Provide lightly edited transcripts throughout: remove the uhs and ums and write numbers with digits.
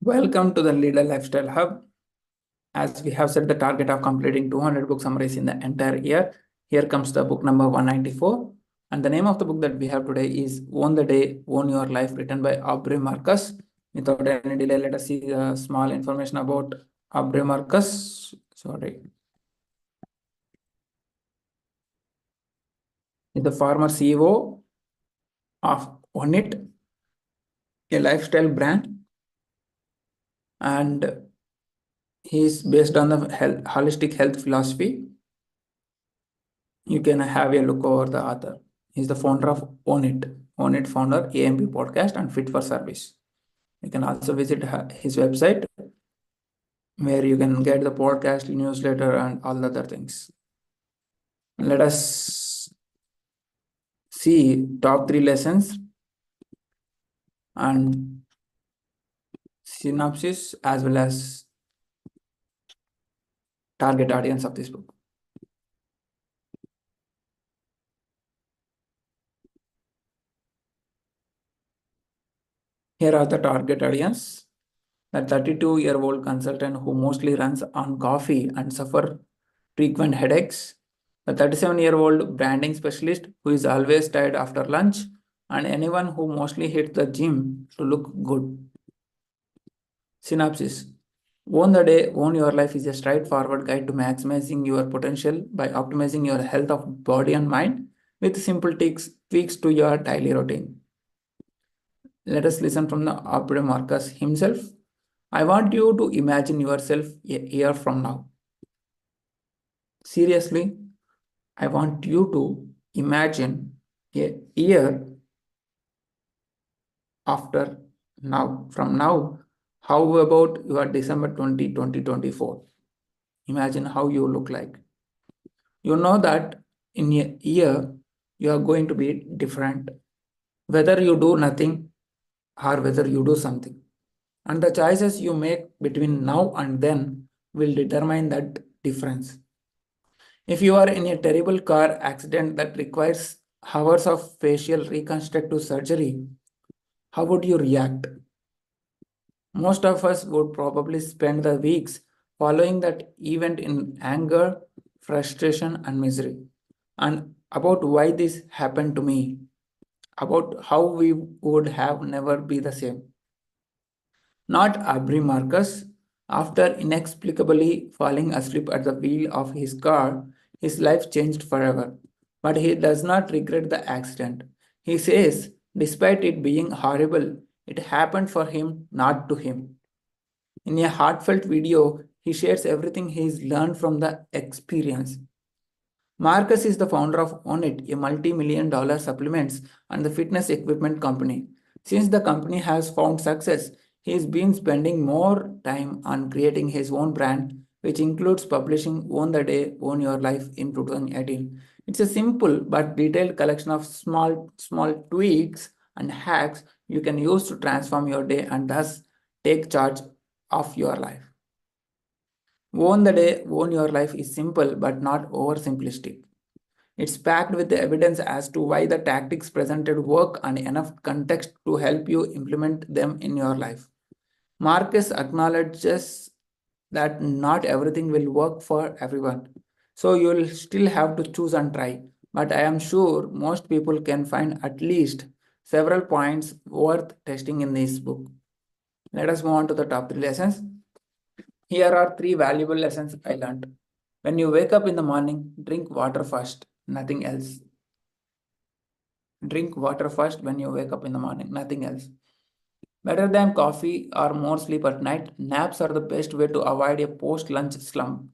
Welcome to the Leader Lifestyle Hub. As we have set the target of completing 200 book summaries in the entire year, here comes the book number 194. And the name of the book that we have today is Own the Day, Own Your Life, written by Aubrey Marcus. Without any delay, let us see the small information about Aubrey Marcus. He's the former CEO of Own It, a lifestyle brand, and he is based on the holistic health philosophy. You can have a look over the author. He's the founder of Own It founder, AMP podcast, and Fit for Service. You can also visit his website where you can get the podcast, newsletter, and all the other things. Let us see top 3 lessons and synopsis as well as target audience of this book. Here are the target audience. The 32-year-old consultant who mostly runs on coffee and suffer frequent headaches. The 37-year-old branding specialist who is always tired after lunch, and anyone who mostly hits the gym to look good. Synopsis. Own the Day, Own Your Life is a straightforward guide to maximizing your potential by optimizing your health of body and mind with simple tweaks to your daily routine. Let us listen from the Aubrey Marcus himself. I want you to imagine yourself a year from now. Seriously, I want you to imagine a year after now. From now, how about your December 2024? Imagine how you look like. You know that in a year, you are going to be different, whether you do nothing or whether you do something. And the choices you make between now and then will determine that difference. If you are in a terrible car accident that requires hours of facial reconstructive surgery, how would you react? Most of us would probably spend the weeks following that event in anger, frustration, and misery. And about why this happened to me, about how we would have never be the same. Not Aubrey Marcus. After inexplicably falling asleep at the wheel of his car, his life changed forever. But he does not regret the accident. He says, despite it being horrible, it happened for him, not to him. In a heartfelt video, he shares everything he's learned from the experience. Marcus is the founder of Own It, a multi-million-dollar supplements and the fitness equipment company. Since the company has found success, he's been spending more time on creating his own brand, which includes publishing Own the Day, Own Your Life in 2018. It's a simple but detailed collection of small tweaks and hacks you can use to transform your day and thus take charge of your life. Own the Day, Own Your Life is simple but not oversimplistic. It's packed with the evidence as to why the tactics presented work and enough context to help you implement them in your life. Marcus acknowledges that not everything will work for everyone, so you'll still have to choose and try. But I am sure most people can find at least several points worth testing in this book. Let us move on to the top 3 lessons. Here are 3 valuable lessons I learned. When you wake up in the morning, drink water first, nothing else. Drink water first when you wake up in the morning, nothing else. Better than coffee or more sleep at night, naps are the best way to avoid a post-lunch slump.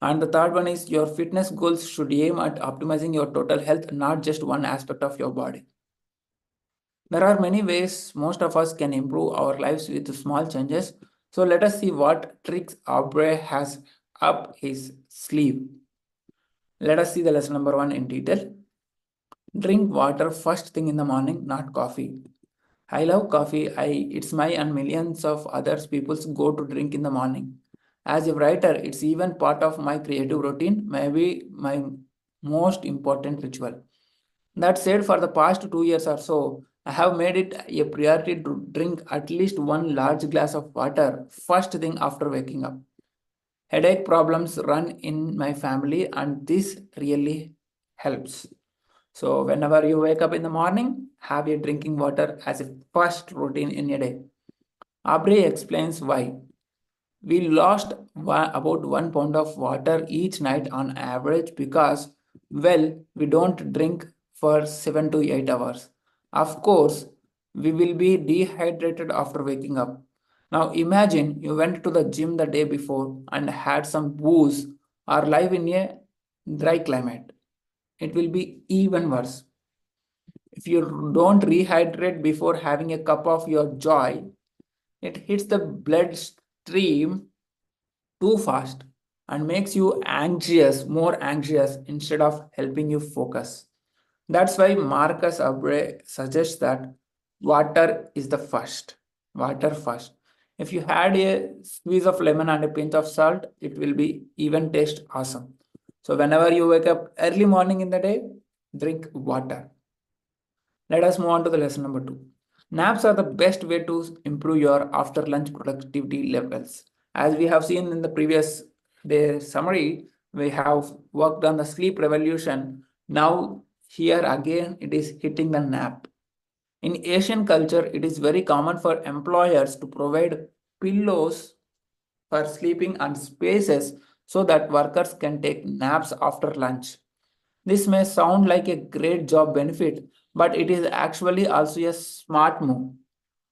And the third one is your fitness goals should aim at optimizing your total health, not just one aspect of your body. There are many ways most of us can improve our lives with small changes. So let us see what tricks Aubrey has up his sleeve. Let us see the lesson number 1 in detail. Drink water first thing in the morning, not coffee. I love coffee. It's my and millions of others people's go to drink in the morning. As a writer, it's even part of my creative routine, maybe my most important ritual. That said, for the past 2 years or so, I have made it a priority to drink at least one large glass of water first thing after waking up. Headache problems run in my family, and this really helps. So, whenever you wake up in the morning, have a drinking water as a first routine in a day. Aubrey explains why. We lost about 1 pound of water each night on average because, well, we don't drink for 7 to 8 hours. Of course, we will be dehydrated after waking up. Now imagine you went to the gym the day before and had some booze or live in a dry climate. It will be even worse. If you don't rehydrate before having a cup of your joy, it hits the bloodstream too fast and makes you anxious, more anxious instead of helping you focus. That's why Marcus Aubrey suggests that water is the first. Water first. If you had a squeeze of lemon and a pinch of salt, it will be even taste awesome. So whenever you wake up early morning in the day, drink water. Let us move on to the lesson number 2. Naps are the best way to improve your after lunch productivity levels. As we have seen in the previous day summary, we have worked on the sleep revolution. Now, here again, it is hitting the nap. In Asian culture, it is very common for employers to provide pillows for sleeping and spaces so that workers can take naps after lunch. This may sound like a great job benefit, but it is actually also a smart move.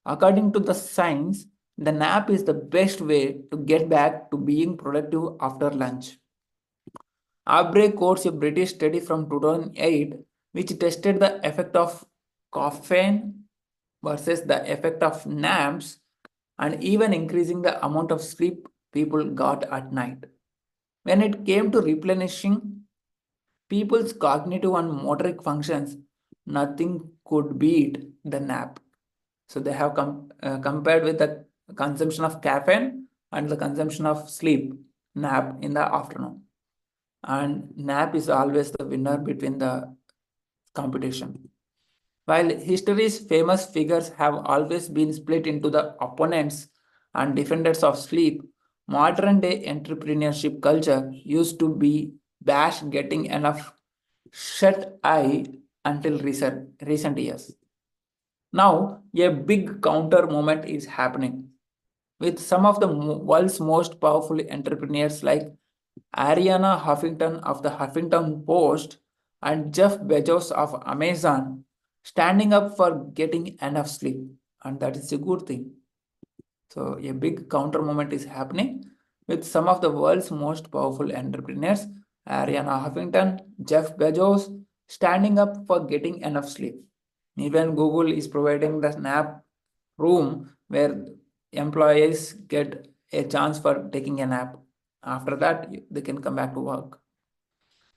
According to the science, the nap is the best way to get back to being productive after lunch. Aubrey quotes a British study from 2008 which tested the effect of caffeine versus the effect of naps and even increasing the amount of sleep people got at night. When it came to replenishing people's cognitive and motoric functions, nothing could beat the nap. So they have compared with the consumption of caffeine and the consumption of sleep, nap in the afternoon. And nap is always the winner between the competition. While history's famous figures have always been split into the opponents and defenders of sleep, modern day entrepreneurship culture used to be bash getting enough shut eye until recent years. Now, a big counter moment is happening with some of the world's most powerful entrepreneurs like Ariana Huffington of the Huffington Post and Jeff Bezos of Amazon standing up for getting enough sleep. And that is a good thing. So, a big counter moment is happening with some of the world's most powerful entrepreneurs, Ariana Huffington, Jeff Bezos, standing up for getting enough sleep. Even Google is providing the nap room where employees get a chance for taking a nap. After that, they can come back to work.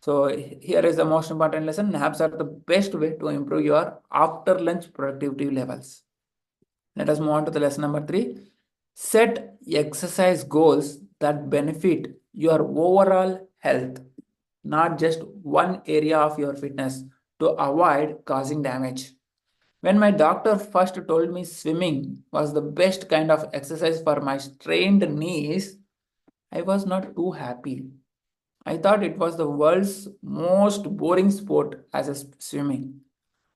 So here is the most important lesson. Naps are the best way to improve your after lunch productivity levels. Let us move on to the lesson number 3. Set exercise goals that benefit your overall health, not just one area of your fitness, to avoid causing damage. When my doctor first told me swimming was the best kind of exercise for my strained knees, I was not too happy. I thought it was the world's most boring sport as a swimming.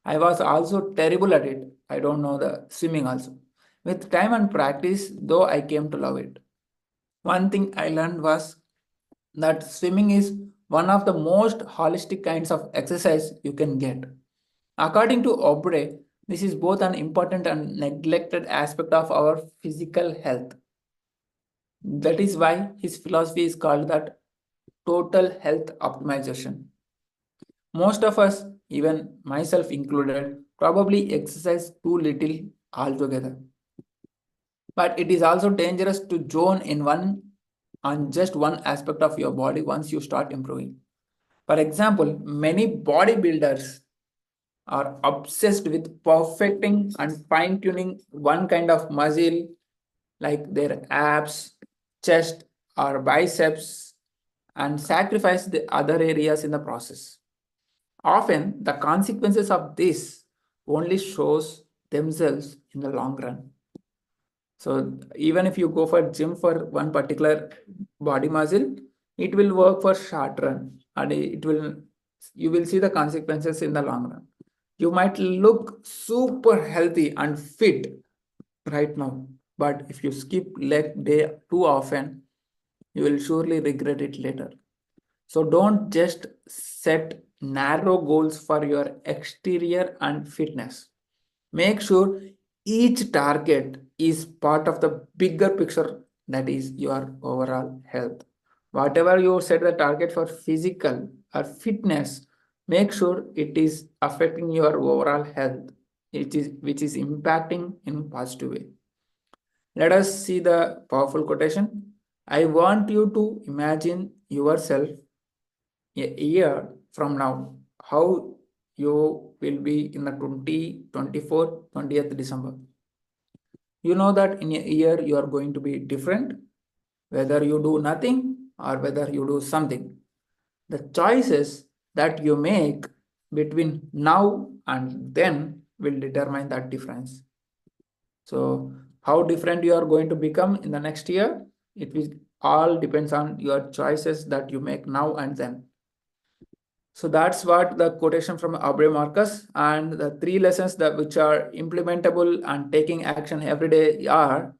I was also terrible at it. I don't know the swimming also. With time and practice, though, I came to love it. One thing I learned was that swimming is one of the most holistic kinds of exercise you can get. According to Aubrey, this is both an important and neglected aspect of our physical health. That is why his philosophy is called that total health optimization. Most of us, even myself included, probably exercise too little altogether. But it is also dangerous to zone in on just one aspect of your body once you start improving. For example, many bodybuilders are obsessed with perfecting and fine tuning one kind of muscle, like their abs, chest, or biceps, and sacrifice the other areas in the process. Often, the consequences of this only shows themselves in the long run. So even if you go for gym for one particular body muscle, it will work for short run and you will see the consequences in the long run. You might look super healthy and fit right now, but if you skip leg day too often, you will surely regret it later. So don't just set narrow goals for your exterior and fitness. Make sure each target is part of the bigger picture, that is your overall health. Whatever you set the target for physical or fitness, make sure it is affecting your overall health, which is impacting in positive way. Let us see the powerful quotation. I want you to imagine yourself a year from now, how you will be in the 2024 20th December. You know that in a year you are going to be different, whether you do nothing or whether you do something. The choices that you make between now and then will determine that difference. So, how different you are going to become in the next year, it will all depends on your choices that you make now and then. So that's what the quotation from Aubrey Marcus, and the three lessons that which are implementable and taking action every day are: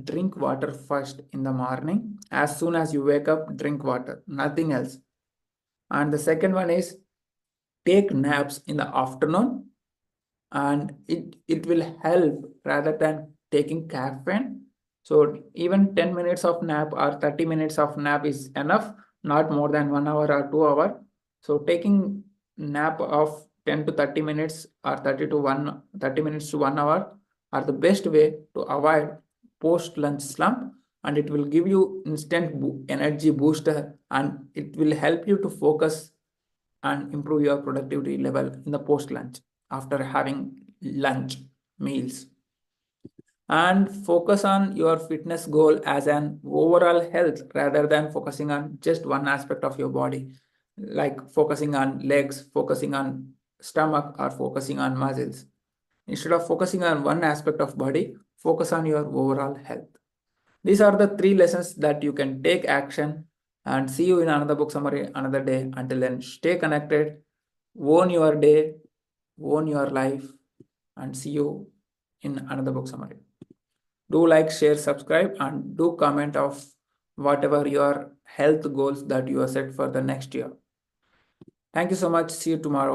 drink water first in the morning. As soon as you wake up, drink water, nothing else. And the second one is take naps in the afternoon, and it will help rather than taking caffeine. So even 10 minutes of nap or 30 minutes of nap is enough, not more than 1 hour or 2 hour. So taking nap of 10 to 30 minutes or 30 minutes to 1 hour are the best way to avoid post lunch slump, and it will give you instant energy booster, and it will help you to focus and improve your productivity level in the post lunch after having lunch meals. And focus on your fitness goal as an overall health rather than focusing on just one aspect of your body, like focusing on legs, focusing on stomach, or focusing on muscles. Instead of focusing on one aspect of body, focus on your overall health. These are the three lessons that you can take action, and see you in another book summary another day. Until then, stay connected, own your day, own your life, and see you in another book summary. Do like, share, subscribe, and do comment of whatever your health goals that you are set for the next year. Thank you so much. See you tomorrow.